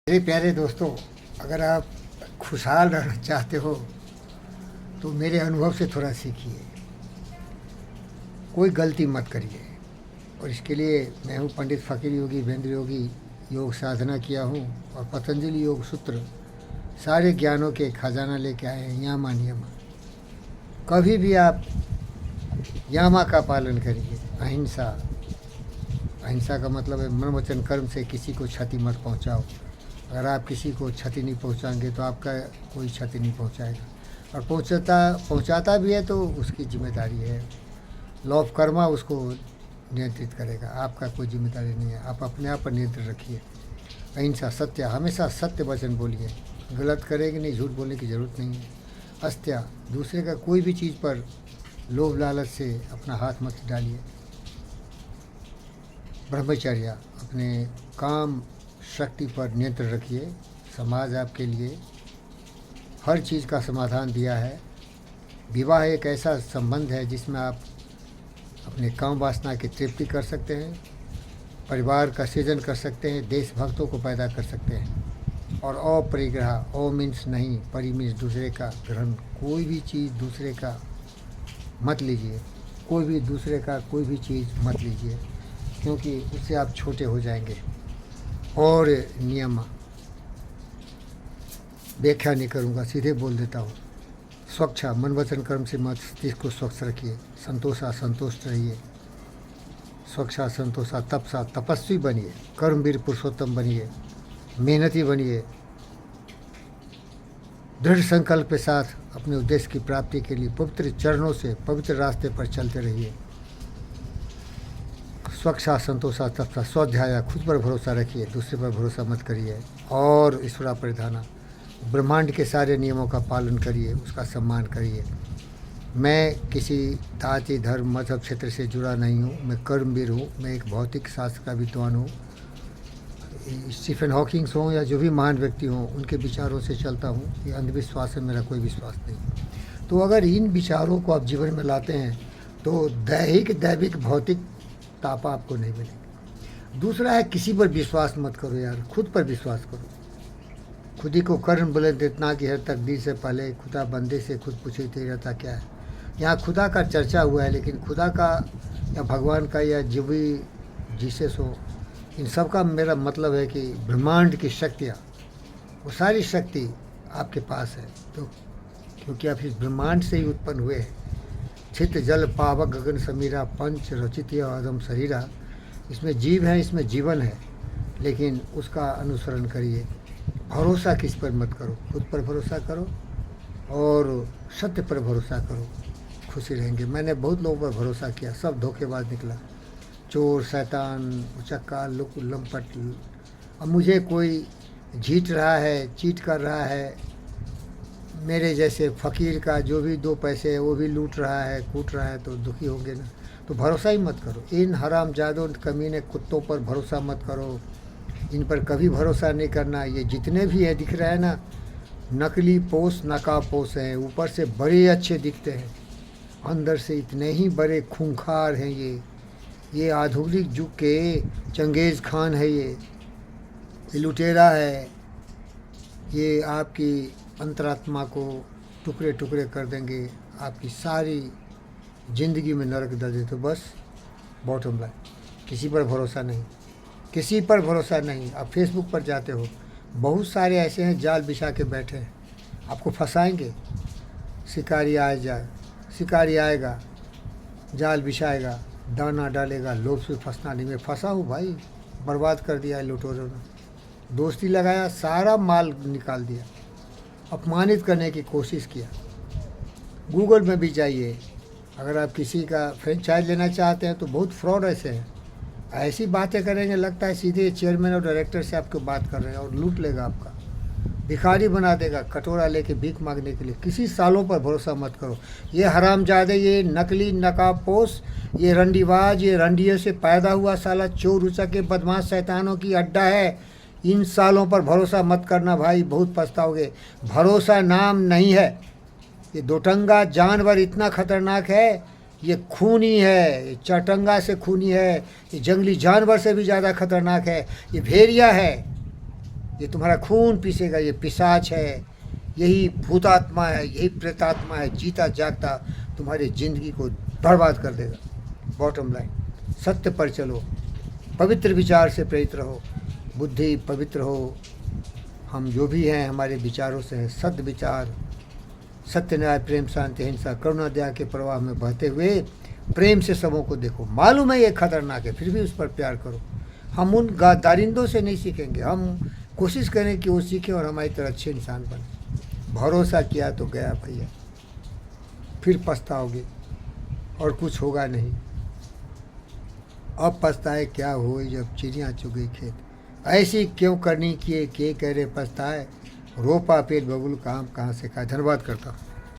मेरे प्यारे दोस्तों, अगर आप खुशहाल रहना चाहते हो तो मेरे अनुभव से थोड़ा सीखिए। कोई गलती मत करिए। और इसके लिए मैं हूँ पंडित फ़कीर योगी वेंद्र योगी। योग साधना किया हूँ और पतंजलि योग सूत्र सारे ज्ञानों के खजाना लेके आए हैं। यामा नियमा, कभी भी आप यामा का पालन करिए। अहिंसा, अहिंसा का मतलब है मन वचन कर्म से किसी को क्षति मत पहुँचाओ। अगर आप किसी को क्षति नहीं पहुंचाएंगे तो आपका कोई क्षति नहीं पहुंचाएगा, और पहुंचाता भी है तो उसकी जिम्मेदारी है। लॉ ऑफ कर्मा उसको नियंत्रित करेगा, आपका कोई जिम्मेदारी नहीं है। आप अपने आप पर नियंत्रण रखिए। अहिंसा, सत्य, हमेशा सत्य वचन बोलिए। गलत करेंगे नहीं, झूठ बोलने की ज़रूरत नहीं है। अस्त्या, दूसरे का कोई भी चीज़ पर लोभ लालच से अपना हाथ मत डालिए। ब्रह्मचर्य, अपने काम शक्ति पर नियंत्रण रखिए। समाज आपके लिए हर चीज़ का समाधान दिया है। विवाह एक ऐसा संबंध है जिसमें आप अपने काम वासना की तृप्ति कर सकते हैं, परिवार का सृजन कर सकते हैं, देशभक्तों को पैदा कर सकते हैं। और अपरिग्रह, ओ मीन्स नहीं, परि मीन्स दूसरे का ग्रहण। कोई भी चीज़ दूसरे का मत लीजिए, कोई भी दूसरे का कोई भी चीज़ मत लीजिए, क्योंकि उससे आप छोटे हो जाएंगे। और नियम व्याख्या नहीं करूँगा, सीधे बोल देता हूँ। स्वच्छा, मन वचन कर्म से मस्तिष्क को स्वच्छ रखिए। संतोषा, संतुष्ट रहिए। स्वच्छा संतोषा, तपसा, तपस्वी बनिए। कर्मवीर पुरुषोत्तम बनिए, मेहनती बनिए। दृढ़ संकल्प के साथ अपने उद्देश्य की प्राप्ति के लिए पवित्र चरणों से पवित्र रास्ते पर चलते रहिए। स्वच्छा संतोषा तपसा, स्वाध्याय, खुद पर भरोसा रखिए, दूसरे पर भरोसा मत करिए। और ईश्वरा परिधाना, ब्रह्मांड के सारे नियमों का पालन करिए, उसका सम्मान करिए। मैं किसी जाति धर्म मजहब क्षेत्र से जुड़ा नहीं हूँ, मैं कर्मवीर हूँ, मैं एक भौतिक शास्त्र का विद्वान हूँ। स्टीफन हॉकिंग्स हों या जो भी महान व्यक्ति हों, उनके विचारों से चलता हूँ। ये अंधविश्वास है, मेरा कोई विश्वास नहीं। तो अगर इन विचारों को आप जीवन में लाते हैं तो दैविक भौतिक तापा आपको नहीं मिलेगी। दूसरा है, किसी पर विश्वास मत करो यार, खुद पर विश्वास करो। खुद ही को कर्ण बुलंद इतना कि हर तकदीर से पहले खुदा बंदे से खुद पूछे तेरा क्या है। यहाँ खुदा का चर्चा हुआ है, लेकिन खुदा का या भगवान का या जो भी जीसस हो, इन सब का मेरा मतलब है कि ब्रह्मांड की शक्तियाँ, वो सारी शक्ति आपके पास है। तो क्योंकि आप इस ब्रह्मांड से ही उत्पन्न हुए हैं। छित जल पावक गगन समीरा, पंच रचित आदम शरीरा। इसमें जीव है, इसमें जीवन है, लेकिन उसका अनुसरण करिए। भरोसा किस पर मत करो, खुद पर भरोसा करो और सत्य पर भरोसा करो, खुशी रहेंगे। मैंने बहुत लोगों पर भरोसा किया, सब धोखेबाज निकला, चोर, शैतान, उचक्का, लंपट। अब मुझे कोई जीत रहा है, चीट कर रहा है, मेरे जैसे फ़कीर का जो भी दो पैसे है वो भी लूट रहा है, कूट रहा है, तो दुखी होंगे ना। तो भरोसा ही मत करो। इन हरामजादों कमीने कुत्तों पर भरोसा मत करो, इन पर कभी भरोसा नहीं करना। ये जितने भी है दिख रहे हैं ना, नकली पोस नकाबपोश हैं। ऊपर से बड़े अच्छे दिखते हैं, अंदर से इतने ही बड़े खूंखार हैं। ये आधुनिक युग के चंगेज़ खान है, ये लुटेरा है। ये आपकी अंतरात्मा को टुकड़े टुकड़े कर देंगे, आपकी सारी ज़िंदगी में नरक दे दे। तो बस बॉटम लाइन, किसी पर भरोसा नहीं, किसी पर भरोसा नहीं। आप फेसबुक पर जाते हो, बहुत सारे ऐसे हैं जाल बिछा के बैठे हैं, आपको फंसाएंगे। शिकारी शिकारी आएगा, जाल बिछाएगा, दाना डालेगा, लोभ से फंसना नहीं। मैं फंसा हूँ भाई, बर्बाद कर दिया है लुटेरों ने। दोस्ती लगाया, सारा माल निकाल दिया, अपमानित करने की कोशिश किया। गूगल में भी जाइए, अगर आप किसी का फ्रेंचाइज लेना चाहते हैं तो बहुत फ्रॉड ऐसे हैं, ऐसी बातें करेंगे लगता है सीधे चेयरमैन और डायरेक्टर से आपको बात कर रहे हैं, और लूट लेगा आपका, भिखारी बना देगा, कटोरा लेके भीख मांगने के लिए। किसी सालों पर भरोसा मत करो। ये हरामजादे, ये नकली नकाबपोश, ये रंडीबाज, ये रंडियों से पैदा हुआ साला चोर उचक्के बदमाश शैतानों की अड्डा है। इन सालों पर भरोसा मत करना भाई, बहुत पछताओगे। भरोसा नाम नहीं है। ये दोटंगा जानवर इतना खतरनाक है, ये खूनी है, ये चटंगा से खूनी है, ये जंगली जानवर से भी ज़्यादा खतरनाक है। ये भेड़िया है, ये तुम्हारा खून पीसेगा, ये पिशाच है, यही भूतात्मा है, यही प्रेतात्मा है, जीता जागता तुम्हारी ज़िंदगी को बर्बाद कर देगा। बॉटम लाइन, सत्य पर चलो, पवित्र विचार से प्रेरित रहो, बुद्धि पवित्र हो। हम जो भी हैं हमारे विचारों से हैं सद विचार, सत्य, न्याय, प्रेम, शांति, अहिंसा, करुणा, दया के प्रवाह में बहते हुए प्रेम से सबों को देखो। मालूम है ये खतरनाक है, फिर भी उस पर प्यार करो। हम उन दारिंदों से नहीं सीखेंगे, हम कोशिश करें कि वो सीखें और हमारी तरह अच्छे इंसान बने। भरोसा किया तो गया भैया, फिर पछताओगे और कुछ होगा नहीं। अब पछताए क्या हो जब चिड़िया चुग गई खेत, ऐसी क्यों करनी किए के कह रहे पछताए, रोपा पेट बबुल काम कहाँ से खाए। धन्यवाद करता हूँ।